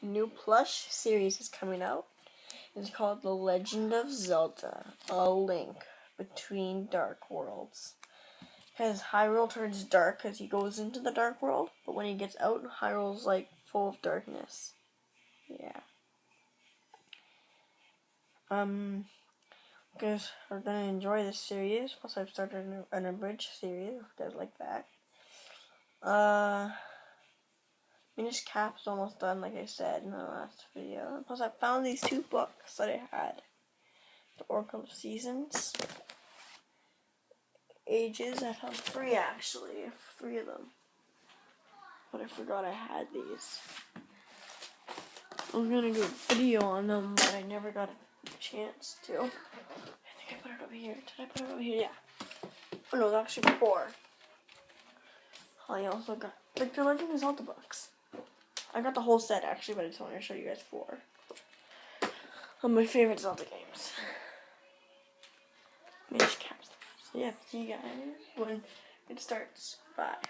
a new plush series is coming out. It's called The Legend of Zelda: A Link Between Dark Worlds. Because Hyrule turns dark as he goes into the dark world, but when he gets out, Hyrule's like full of darkness. Yeah. Because we're gonna enjoy this series. Plus, I've started an abridged series. If you guys like that. Minish Cap's almost done, like I said in the last video. Plus, I found these 2 books that I had. The Oracle of Seasons. Ages. I found 3 actually. 3 of them. But I forgot I had these. I was gonna do a video on them, but I never got a chance to. I think I put it over here. Did I put it over here? Yeah. Oh no, it was actually 4. I also got like the Legend of Zelda books. I got the whole set actually, but I just wanted to show you guys 4 of my favorite Zelda games. Minish Caps. So yeah, see you guys when it starts. Bye.